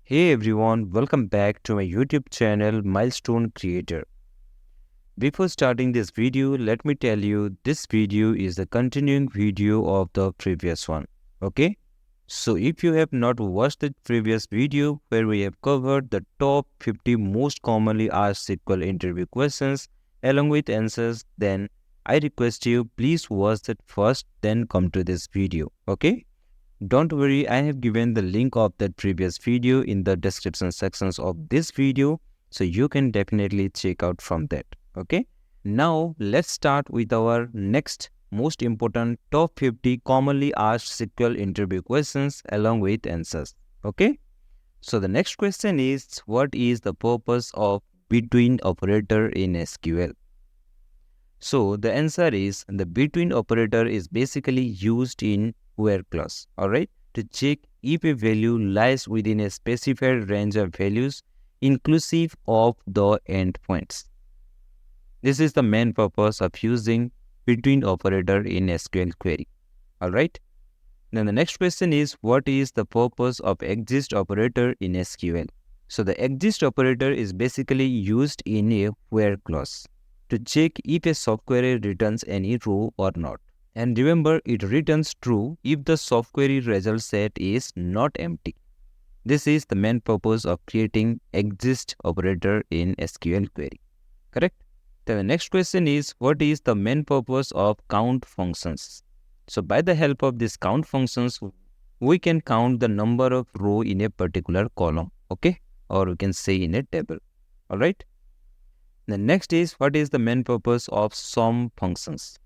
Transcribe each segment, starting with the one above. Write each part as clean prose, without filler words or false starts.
Hey everyone, welcome back to my YouTube channel Milestone Creator. Before starting this video, let me tell you this video is the continuing video of the previous one. Okay? So if you have not watched the previous video where we have covered the top 50 most commonly asked SQL interview questions along with answers, then I request you please watch that first, then come to this video. Okay? Don't worry, I have given the link of that previous video in the description sections of this video, so you can definitely check out from that. Okay. Now let's start with our next most important top 50 commonly asked SQL interview questions along with answers. Okay. So the next question is, what is the purpose of between operator in SQL? So the answer is, the between operator is basically used in where clause, alright, to check if a value lies within a specified range of values inclusive of the endpoints. This is the main purpose of using between operator in SQL query, alright. Then the next question is, what is the purpose of exist operator in SQL? So the exist operator is basically used in a where clause to check if a subquery returns any row or not. And remember, it returns true if the subquery result set is not empty. This is the main purpose of creating exist operator in SQL query. Correct? Then the next question is, what is the main purpose of count functions? So by the help of these count functions, we can count the number of row in a particular column. Okay? Or we can say in a table. Alright? The next is, what is the main purpose of sum functions?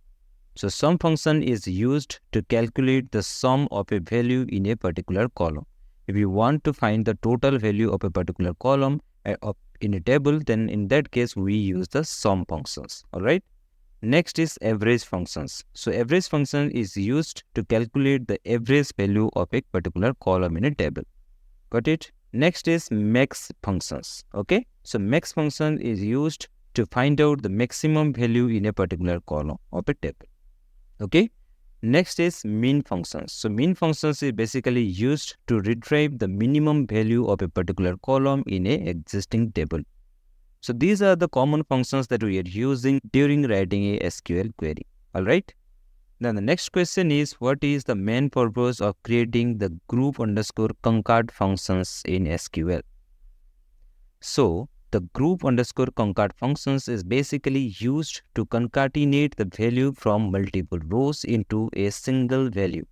So sum function is used to calculate the sum of a value in a particular column. If you want to find the total value of a particular column in a table, then in that case we use the sum functions. Alright. Next is average functions. So average function is used to calculate the average value of a particular column in a table. Got it? Next is max functions. Okay. So max function is used to find out the maximum value in a particular column of a table. Okay. Next is min functions. So min functions is basically used to retrieve the minimum value of a particular column in a existing table. So these are the common functions that we are using during writing a SQL query. Alright. Then the next question is, what is the main purpose of creating the group_concat functions in SQL? So the group_concat functions is basically used to concatenate the value from multiple rows into a single value.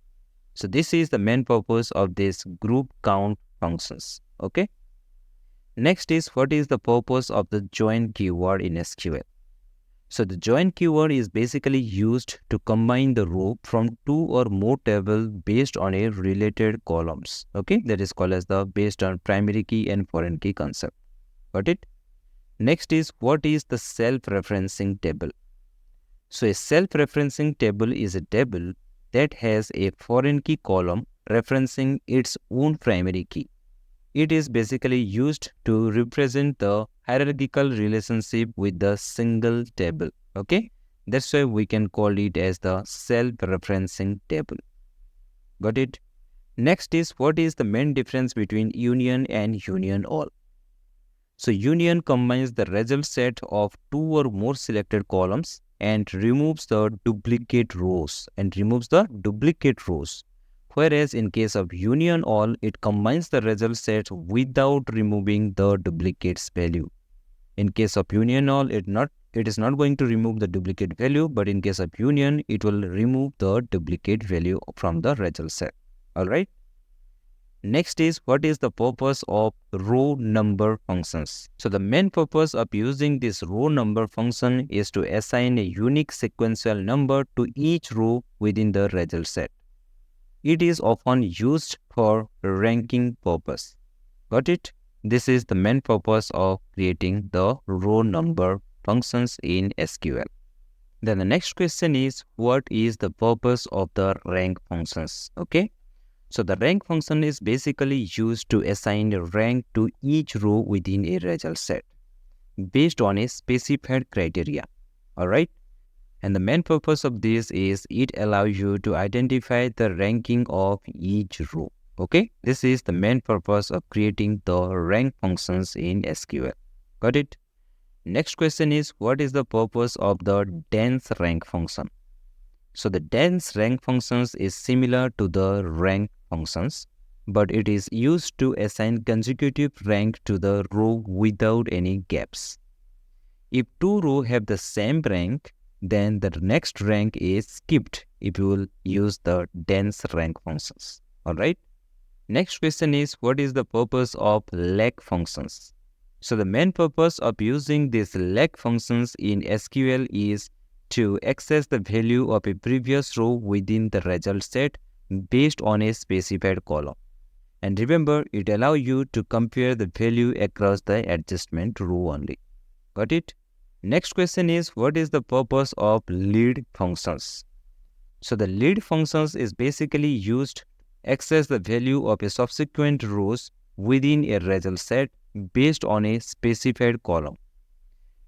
So this is the main purpose of this group count functions. Okay. Next is, what is the purpose of the join keyword in SQL? So the join keyword is basically used to combine the row from two or more tables based on a related columns. Okay. That is called as the based on primary key and foreign key concept. Got it? Next is, what is the self-referencing table? So a self-referencing table is a table that has a foreign key column referencing its own primary key. It is basically used to represent the hierarchical relationship with the single table. Okay? That's why we can call it as the self-referencing table. Got it? Next is, what is the main difference between union and union all? So union combines the result set of two or more selected columns and removes the duplicate rows. Whereas in case of union all, it combines the result set without removing the duplicates value. In case of union all, it is not going to remove the duplicate value, but in case of union, it will remove the duplicate value from the result set. Alright. Next is, what is the purpose of row number functions? So the main purpose of using this row number function is to assign a unique sequential number to each row within the result set. It is often used for ranking purpose. Got it? This is the main purpose of creating the row number functions in SQL. Then the next question is, what is the purpose of the rank functions? Okay. So the rank function is basically used to assign a rank to each row within a result set based on a specified criteria. Alright. And the main purpose of this is it allows you to identify the ranking of each row. Okay, this is the main purpose of creating the rank functions in SQL. Got it? Next question is, what is the purpose of the dense rank function? So the dense rank functions is similar to the rank functions, but it is used to assign consecutive rank to the row without any gaps. If two rows have the same rank, then the next rank is skipped if you will use the dense rank functions. Alright. Next question is, what is the purpose of lag functions? So the main purpose of using these lag functions in SQL is to access the value of a previous row within the result set based on a specified column. And remember, it allows you to compare the value across the adjustment row only. Got it? Next question is, what is the purpose of lead functions? So the lead functions is basically used to access the value of a subsequent rows within a result set based on a specified column.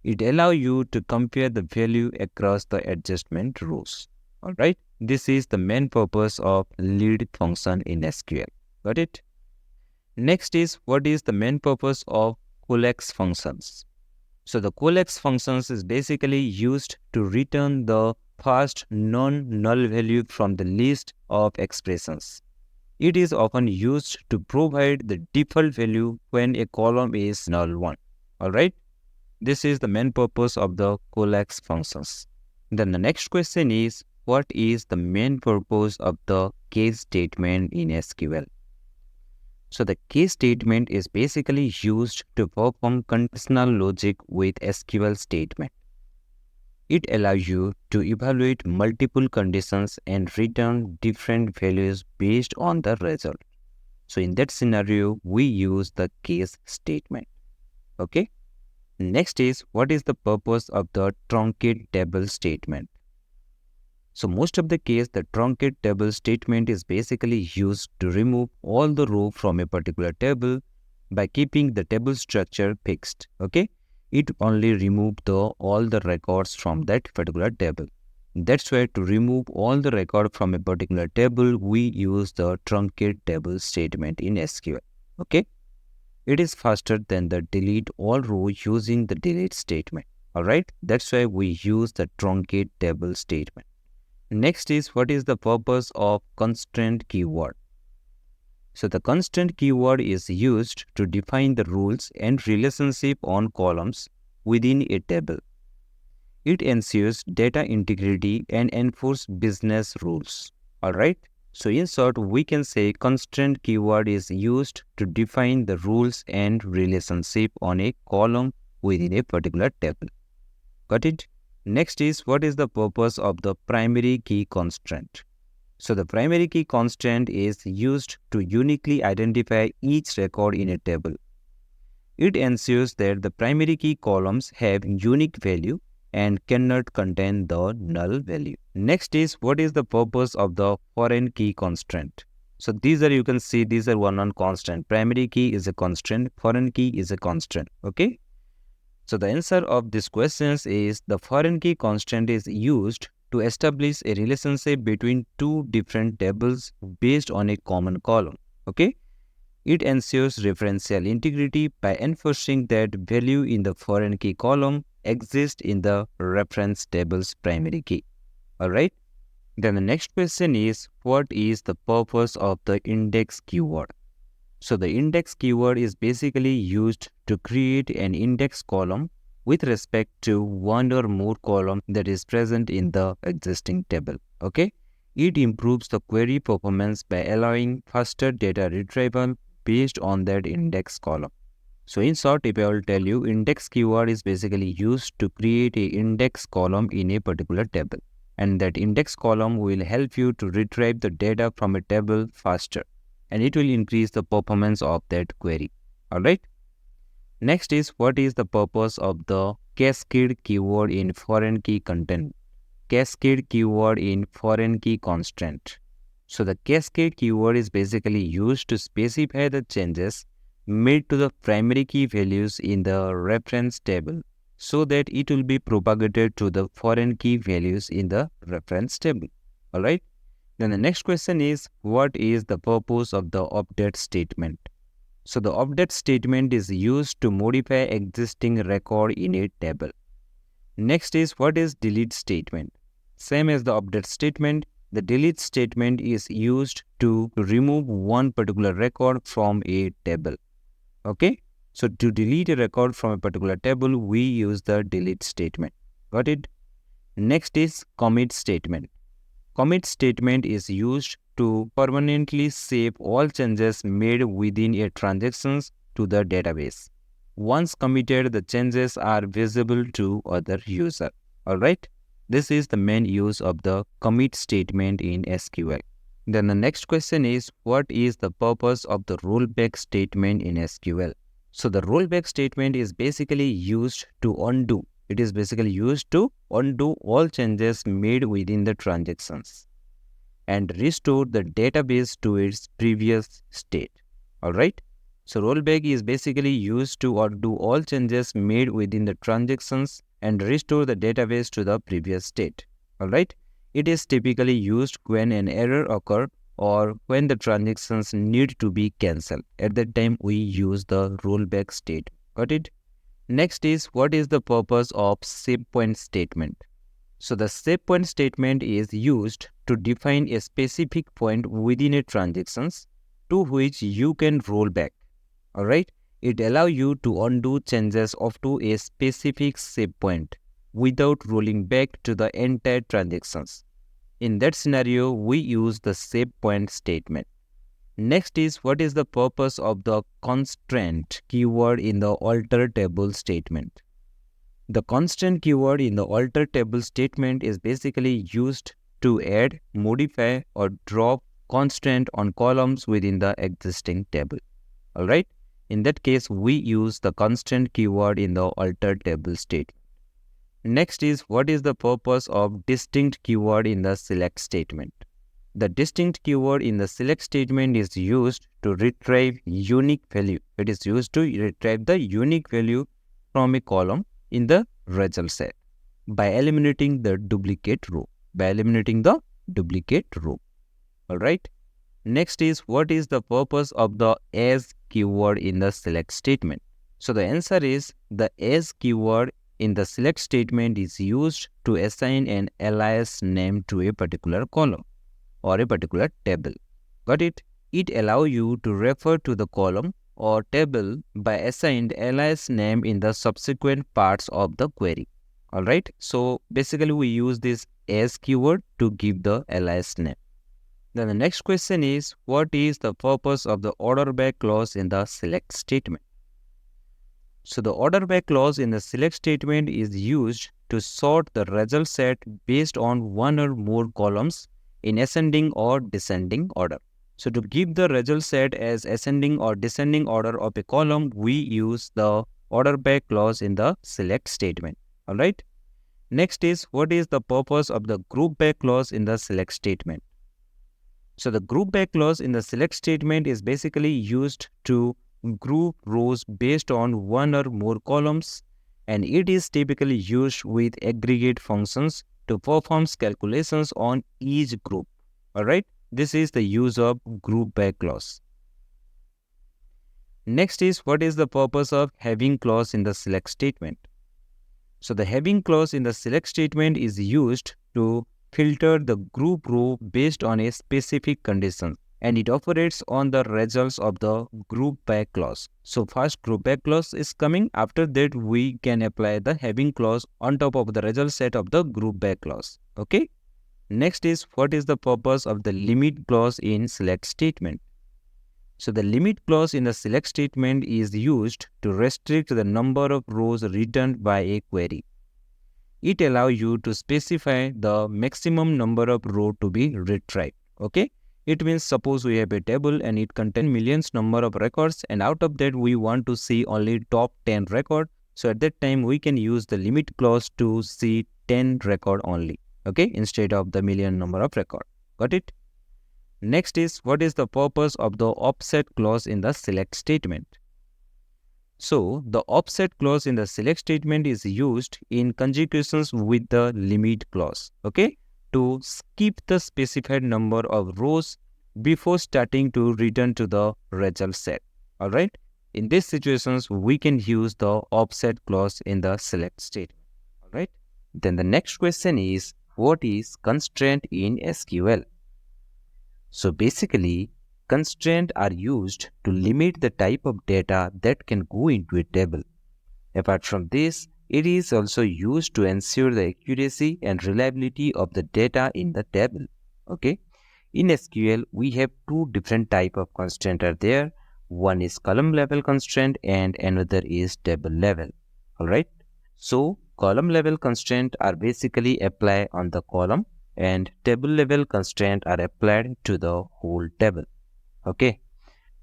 It allows you to compare the value across the adjustment rows. Alright, this is the main purpose of lead function in SQL. Got it? Next is, what is the main purpose of collects functions? So the collects functions is basically used to return the first non-null value from the list of expressions. It is often used to provide the default value when a column is null one. Alright? This is the main purpose of the collects functions. Then the next question is, what is the main purpose of the case statement in SQL? So the case statement is basically used to perform conditional logic with SQL statement. It allows you to evaluate multiple conditions and return different values based on the result. So in that scenario, we use the case statement. Okay. Next is, what is the purpose of the truncate table statement? So most of the case, the truncate table statement is basically used to remove all the rows from a particular table by keeping the table structure fixed. Okay, it only removes all the records from that particular table. That's why to remove all the record from a particular table, we use the truncate table statement in SQL. Okay, it is faster than the delete all rows using the delete statement. Alright, that's why we use the truncate table statement. Next is, what is the purpose of constraint keyword? So the constraint keyword is used to define the rules and relationship on columns within a table. It ensures data integrity and enforces business rules. Alright, so in short, we can say constraint keyword is used to define the rules and relationship on a column within a particular table. Got it? Next is, what is the purpose of the primary key constraint? So the primary key constraint is used to uniquely identify each record in a table. It ensures that the primary key columns have unique value and cannot contain the null value. Next is, what is the purpose of the foreign key constraint? So these are, you can see, these are one constant. Primary key is a constant, foreign key is a constant. Okay. So the answer of these questions is the foreign key constraint is used to establish a relationship between two different tables based on a common column. Okay? It ensures referential integrity by enforcing that value in the foreign key column exists in the reference table's primary key. Alright? Then the next question is, what is the purpose of the index keyword? So the index keyword is basically used to create an index column with respect to one or more column that is present in the existing table. Okay, it improves the query performance by allowing faster data retrieval based on that index column. So in short, if I will tell you, index keyword is basically used to create a index column in a particular table, and that index column will help you to retrieve the data from a table faster, and it will increase the performance of that query. Alright. Next is, what is the purpose of the cascade keyword in foreign key content? Cascade keyword in foreign key constraint. So the cascade keyword is basically used to specify the changes made to the primary key values in the reference table so that it will be propagated to the foreign key values in the reference table. Alright. Then the next question is, what is the purpose of the update statement? So the update statement is used to modify existing record in a table. Next is, what is delete statement? Same as the update statement, the delete statement is used to remove one particular record from a table. Okay? So to delete a record from a particular table, we use the delete statement. Got it? Next is commit statement. Commit statement is used to permanently save all changes made within a transactions to the database. Once committed, the changes are visible to other user. Alright? This is the main use of the commit statement in SQL. Then the next question is, what is the purpose of the rollback statement in SQL? So the rollback statement is basically used to undo. It is basically used to undo all changes made within the transactions and restore the database to its previous state. Alright? So rollback is basically used to undo all changes made within the transactions and restore the database to the previous state. Alright? It is typically used when an error occurs or when the transactions need to be cancelled. At that time, we use the rollback state. Got it? Next is, what is the purpose of save point statement? So the save point statement is used to define a specific point within a transactions to which you can roll back. Alright? It allows you to undo changes up to a specific save point without rolling back to the entire transactions. In that scenario, we use the save point statement. Next is, what is the purpose of the constraint keyword in the alter table statement? The constraint keyword in the alter table statement is basically used to add, modify, or drop constraint on columns within the existing table. Alright? In that case, we use the constraint keyword in the alter table statement. Next is, what is the purpose of distinct keyword in the select statement? The distinct keyword in the select statement is used to retrieve unique value. It is used to retrieve the unique value from a column in the result set by eliminating the duplicate row. Alright. Next is, what is the purpose of the as keyword in the select statement? So the answer is, the as keyword in the select statement is used to assign an alias name to a particular column or a particular table. Got it? It allows you to refer to the column or table by assigned alias name in the subsequent parts of the query. Alright? So basically we use this as keyword to give the alias name. Then the next question is, what is the purpose of the order by clause in the select statement? So the order by clause in the select statement is used to sort the result set based on one or more columns in ascending or descending order. So to give the result set as ascending or descending order of a column, we use the order by clause in the select statement. Alright. Next is, what is the purpose of the group by clause in the select statement? So the group by clause in the select statement is basically used to group rows based on one or more columns, and it is typically used with aggregate functions to perform calculations on each group. Alright, this is the use of group by clause. Next is, what is the purpose of having clause in the select statement? So the having clause in the select statement is used to filter the group row based on a specific condition, and it operates on the results of the group by clause. So first group by clause is coming. After that, we can apply the having clause on top of the result set of the group by clause. Okay. Next is, what is the purpose of the limit clause in select statement? So the limit clause in the select statement is used to restrict the number of rows returned by a query. It allows you to specify the maximum number of rows to be retrieved. Okay. It means suppose we have a table and it contains millions number of records, and out of that we want to see only top 10 records. So at that time we can use the limit clause to see 10 record only. Okay. Instead of the million number of records. Got it? Next is, what is the purpose of the offset clause in the select statement? So the offset clause in the select statement is used in conjugations with the limit clause. Okay. to skip the specified number of rows before starting to return to the result set. Alright? In these situations, we can use the offset clause in the select statement. Alright? Then the next question is, what is constraint in SQL? So basically, constraints are used to limit the type of data that can go into a table. Apart from this, it is also used to ensure the accuracy and reliability of the data in the table. Okay. In SQL, we have two different type of constraint are there. One is column level constraint and another is table level. Alright. So column level constraint are basically applied on the column and table level constraint are applied to the whole table. Okay.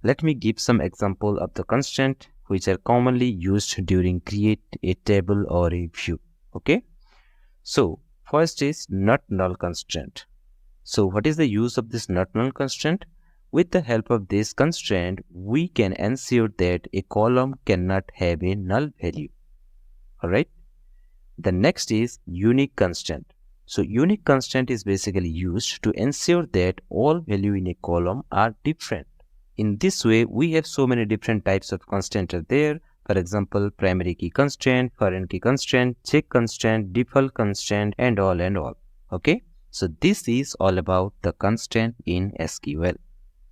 Let me give some example of the constraint which are commonly used during create a table or a view. Okay. So first is not null constraint. So what is the use of this not null constraint? With the help of this constraint, we can ensure that a column cannot have a null value. Alright. The next is unique constraint. So unique constraint is basically used to ensure that all value in a column are different. In this way, we have so many different types of constraint are there. For example, primary key constraint, foreign key constraint, check constraint, default constraint, and all. Okay. So this is all about the constraint in SQL.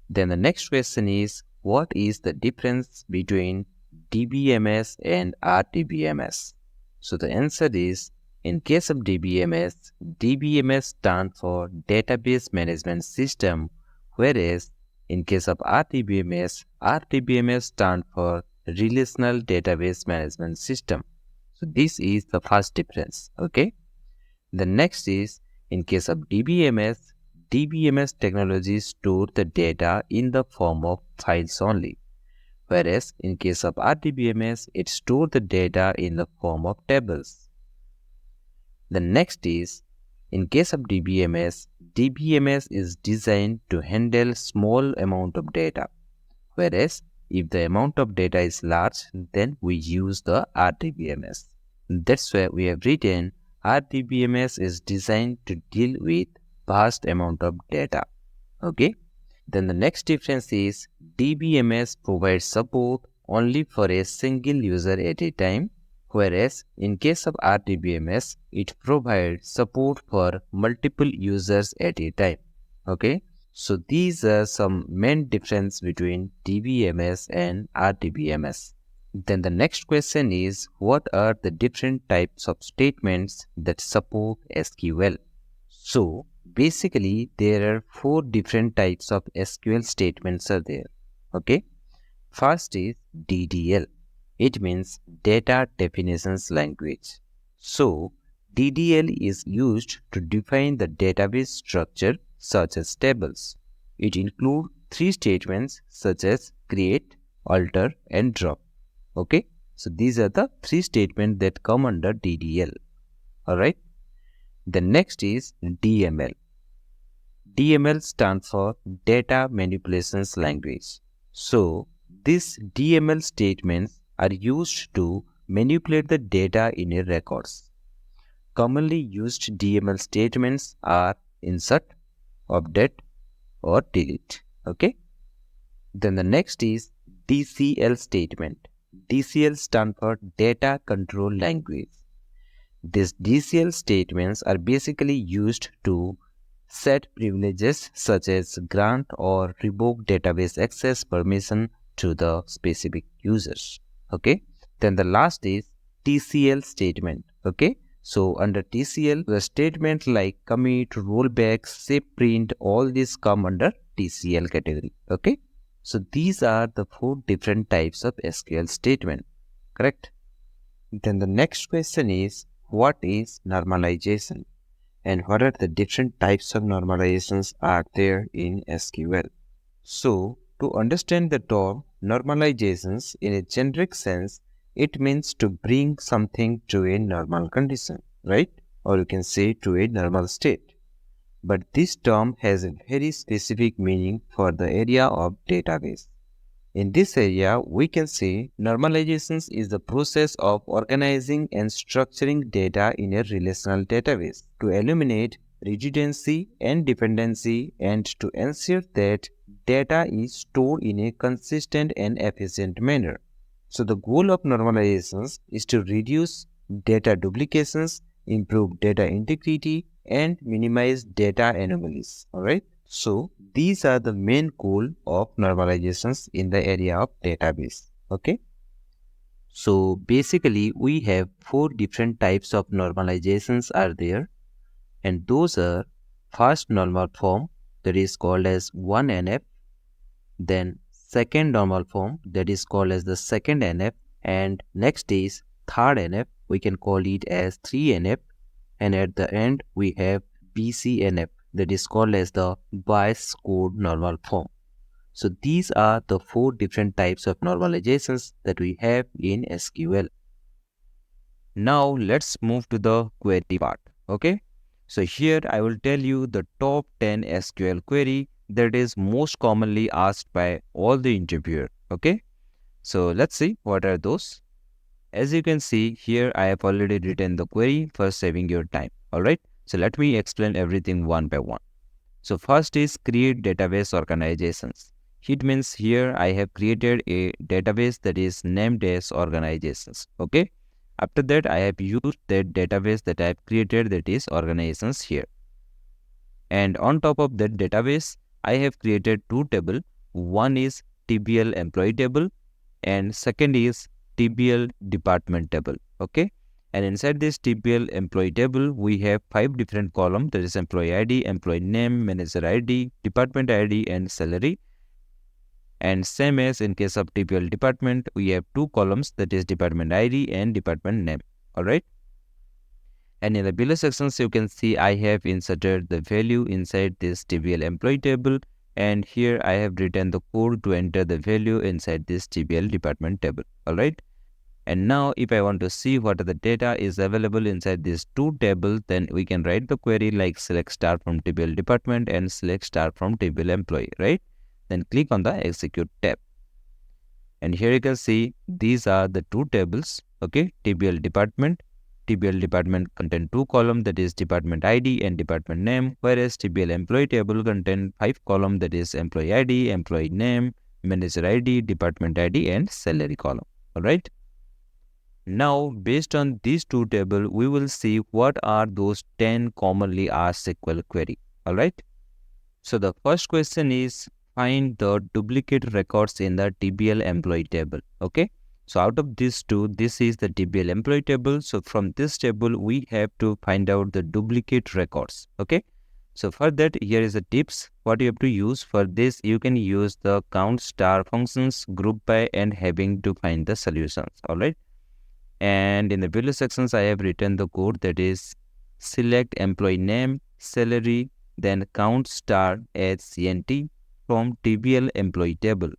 Then the next question is, what is the difference between DBMS and RDBMS? So the answer is, in case of DBMS, DBMS stands for Database Management System, whereas in case of RDBMS, RDBMS stands for Relational Database Management System. So this is the first difference. Okay. The next is, in case of DBMS, DBMS technology store the data in the form of files only, whereas in case of RDBMS, it stores the data in the form of tables. The next is, in case of DBMS, DBMS is designed to handle small amount of data, whereas if the amount of data is large, then we use the RDBMS. That's why we have written RDBMS is designed to deal with vast amount of data. Okay. Then the next difference is DBMS provides support only for a single user at a time, whereas in case of RDBMS, it provides support for multiple users at a time. Okay. So these are some main difference between DBMS and RDBMS. Then the next question is, what are the different types of statements that support SQL? So basically, there are 4 different types of SQL statements are there. Okay. First is DDL. It means Data Definitions Language. So DDL is used to define the database structure such as tables. It includes 3 statements such as create, alter, and drop. Okay. So these are the 3 statements that come under DDL. Alright. The next is DML. DML stands for Data Manipulations Language. So these DML statements are used to manipulate the data in a records. Commonly used DML statements are insert, update, or delete. Okay. Then the next is DCL statement. DCL stands for Data Control Language. These DCL statements are basically used to set privileges such as grant or revoke database access permission to the specific users. Okay. Then the last is TCL statement. Okay. So under TCL, the statement like commit, rollback, save, print, all these come under TCL category. Okay. So these are the 4 different types of SQL statement. Correct. Then the next question is, what is normalization and what are the different types of normalizations are there in SQL? So to understand the term normalizations in a generic sense, it means to bring something to a normal condition, right? Or you can say to a normal state. But this term has a very specific meaning for the area of database. In this area, we can say normalizations is the process of organizing and structuring data in a relational database to eliminate redundancy and dependency, and to ensure that data is stored in a consistent and efficient manner. So the goal of normalizations is to reduce data duplications, improve data integrity, and minimize data anomalies. Alright. So these are the main goal of normalizations in the area of database. Okay. So basically we have four different types of normalizations are there, and those are first normal form, that is called as 1NF, then second normal form, that is called as the second NF, and next is third NF, we can call it as 3NF, and at the end we have BCNF, that is called as the bias scored normal form. So these are the four different types of normalizations that we have in SQL. Now let's move to the query part. Okay. So here I will tell you the top 10 SQL query that is most commonly asked by all the interviewer. Okay. So let's see what are those. As you can see here, I have already written the query for saving your time. Alright. So let me explain everything one by one. So first is create database organizations. It means here I have created a database that is named as organizations. Okay. After that, I have used that database that I have created, that is organizations here. And on top of that database, I have created two tables. One is TBL employee table and second is TBL department table. Okay. And inside this TBL employee table, we have 5 different columns, that is employee ID, employee name, manager ID, department ID, and salary. And same as in case of TBL department, we have 2 columns, that is department ID and department name. Alright. And in the below sections, you can see I have inserted the value inside this TBL employee table. And here I have written the code to enter the value inside this TBL department table. Alright. And now if I want to see what are the data is available inside these two tables, then we can write the query like select star from TBL department and select star from TBL employee, right? Then click on the execute tab. And here you can see these are the two tables, okay? TBL department contain 2 columns, that is department ID and department name, whereas TBL employee table contain 5 columns, that is employee ID, employee name, manager ID, department ID, and salary column. Alright. Now, based on these two tables, we will see what are those 10 commonly asked SQL query. Alright. So the first question is find the duplicate records in the TBL employee table. Okay. So out of these two, this is the TBL employee table. So from this table, we have to find out the duplicate records. Okay. So for that, here is the tips. What you have to use for this, you can use the count star functions, group by, and having to find the solutions. Alright. And in the below sections, I have written the code, that is select employee name, salary, then count star as CNT from TBL employee table,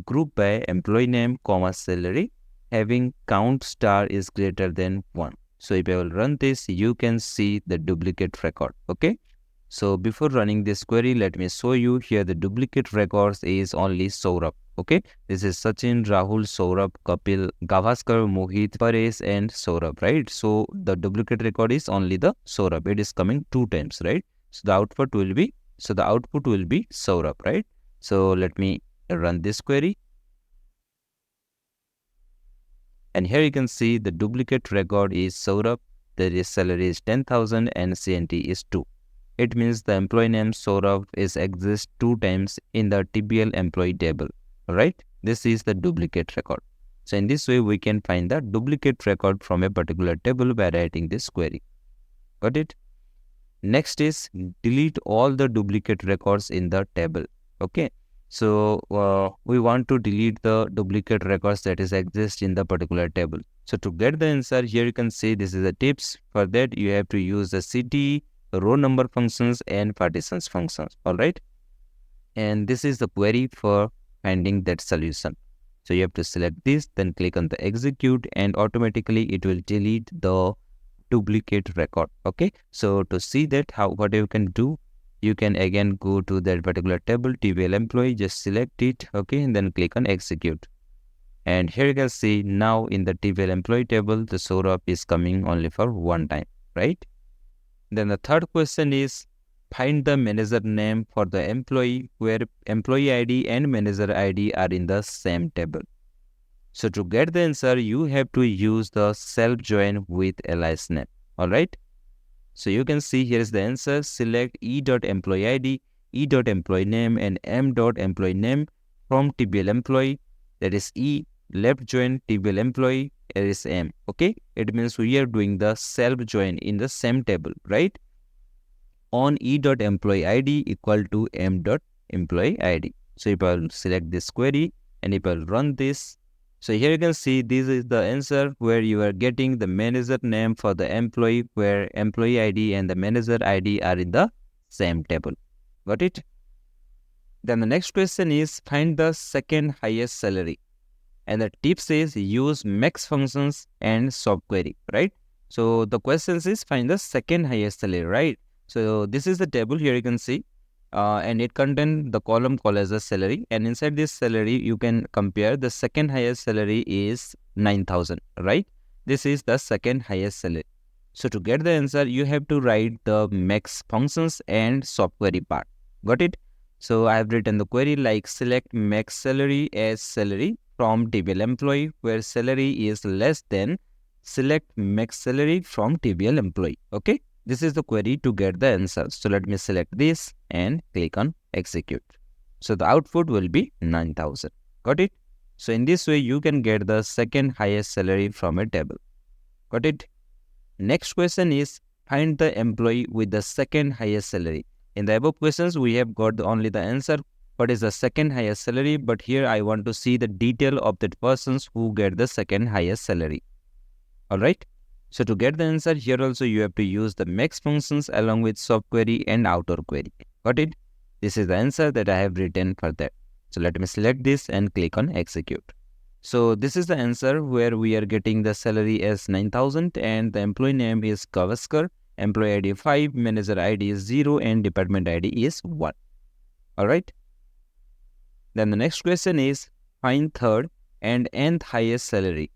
group by employee name, comma salary, having count star is greater than 1. So if I will run this, you can see the duplicate record. Okay. So before running this query, let me show you here the duplicate records is only Saurabh. Okay, this is Sachin, Rahul, Saurabh, Kapil, Gavaskar, Mohit, Paresh, and Saurabh, right? So the duplicate record is only the Saurabh. It is coming 2 times, right? So the output will be Saurabh, right? So let me run this query. And here you can see the duplicate record is Saurabh. There is salary is 10,000 and CNT is 2. It means the employee name Saurabh exists 2 times in the TBL employee table, right? This is the duplicate record. So in this way, we can find the duplicate record from a particular table by writing this query. Got it? Next is delete all the duplicate records in the table. Okay. So we want to delete the duplicate records that exist in the particular table. So to get the answer, here you can see this is the tips. For that, you have to use the CT, row number functions, and partitions functions. All right. And this is the query for finding that solution. So you have to select this, then click on the execute, and automatically it will delete the duplicate record. Okay. So to see that what you can do, you can again go to that particular table, TBL employee, just select it. Okay. And then click on execute. And here you can see now in the TBL employee table, the Saurabh is coming only for 1 time, right? Then the third question is find the manager name for the employee where employee ID and manager ID are in the same table. So to get the answer, you have to use the self join with alias name. Alright. So you can see here is the answer. Select e.employee ID, e.employee name and m.employee name from TBL employee. That is E, left join TBL employee, here is M. Okay. It means we are doing the self join in the same table, right? On e.employee ID equal to m.employee ID. So if I'll select this query and if I'll run this, so here you can see this is the answer where you are getting the manager name for the employee where employee ID and the manager ID are in the same table. Got it? Then the next question is find the second highest salary. And the tip says use max functions and subquery, right? So the question is find the second highest salary, right? So this is the table here you can see. And it contains the column called as a salary, and inside this salary you can compare the second highest salary is 9,000, right? This is the second highest salary. So to get the answer you have to write the max functions and subquery part. Got it? So I have written the query like select max salary as salary from TBL employee where salary is less than select max salary from TBL employee. Okay. This is the query to get the answer. So let me select this and click on execute. So the output will be 9,000. Got it? So in this way, you can get the second highest salary from a table. Got it? Next question is find the employee with the second highest salary. In the above questions, we have got only the answer. What is the second highest salary? But here I want to see the detail of the persons who get the second highest salary. Alright? So to get the answer here also you have to use the max functions along with subquery and outer query. Got it? This is the answer that I have written for that. So let me select this and click on execute. So this is the answer where we are getting the salary as 9,000 and the employee name is Gavaskar, employee ID 5, manager ID is 0 and department ID is 1. Alright? Then the next question is find third and nth highest salary.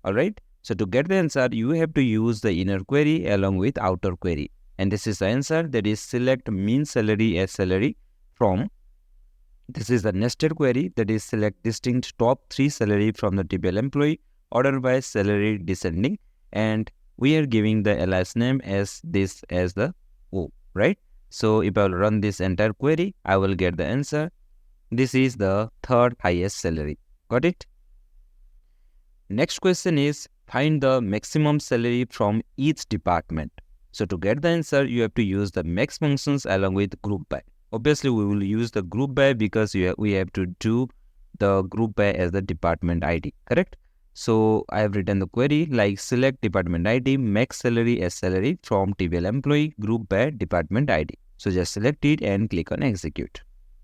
Alright? So to get the answer, you have to use the inner query along with outer query. And this is the answer, that is select mean salary as salary from. This is the nested query, that is select distinct top 3 salary from the TBL employee, order by salary descending. And we are giving the alias name as this as the O, right? So if I will run this entire query, I will get the answer. This is the third highest salary. Got it? Next question is find the maximum salary from each department. So to get the answer, you have to use the max functions along with group by. Obviously, we will use the group by because we have to do the group by as the department ID, correct? So I have written the query like select department ID, max salary as salary from TBL employee, group by department ID. So just select it and click on execute.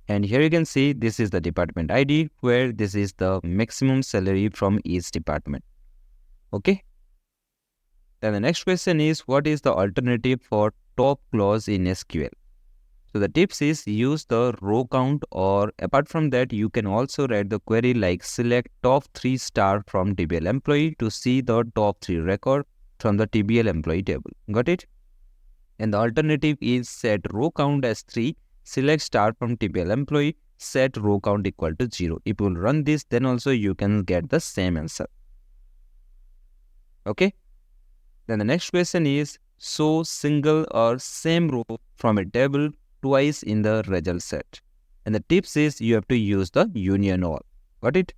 And here you can see this is the department ID where this is the maximum salary from each department. Okay. Then the next question is what is the alternative for top clause in SQL? So the tips is use the row count, or apart from that you can also write the query like select top 3 star from TBL employee to see the top 3 record from the TBL employee table. Got it? And the alternative is set row count as 3. Select star from TBL employee, set row count equal to 0. If you will run this, then also you can get the same answer. Okay. Then the next question is show single or same row from a table twice in the result set. And the tips is you have to use the union all. Got it?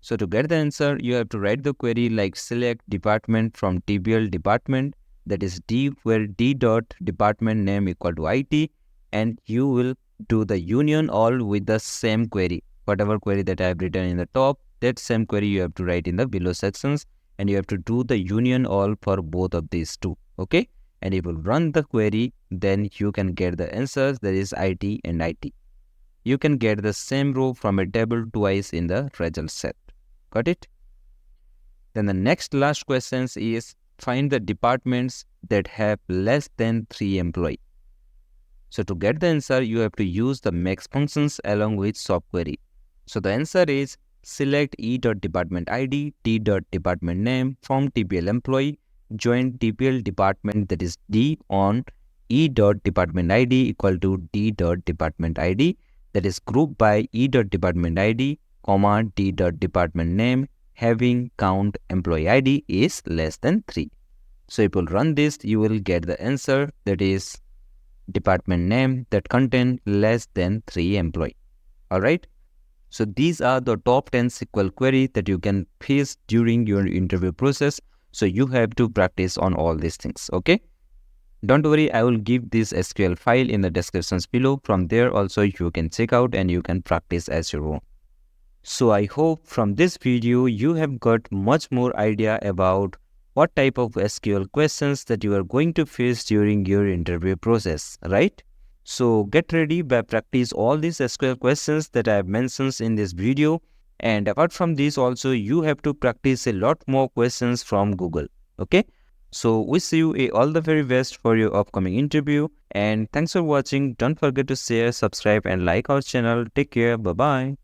So to get the answer, you have to write the query like select department from TBL department, that is D, where D dot department name equal to IT. And you will do the union all with the same query. Whatever query that I have written in the top, that same query you have to write in the below sections. And you have to do the union all for both of these two. Okay. And if you run the query, then you can get the answers, that is IT and IT. You can get the same row from a table twice in the result set. Got it? Then the next last questions is find the departments that have less than 3 employees. So to get the answer, you have to use the max functions along with subquery. So the answer is select E.department ID, T.department name from TBL employee, join TPL department, that is D on E dot department ID equal to D dot department ID, that is group by E dot department ID, comma D dot department name having count employee ID is less than 3. So if you run this, you will get the answer, that is department name that contain less than 3 employee. Alright. So these are the top 10 SQL queries that you can face during your interview process. So you have to practice on all these things. Okay. Don't worry, I will give this SQL file in the descriptions below. From there also you can check out and you can practice as your own. So I hope from this video you have got much more idea about what type of SQL questions that you are going to face during your interview process, right? So get ready by practice all these SQL questions that I have mentioned in this video. And apart from this also, you have to practice a lot more questions from Google. Okay. So wish you all the very best for your upcoming interview. And thanks for watching. Don't forget to share, subscribe and like our channel. Take care. Bye-bye.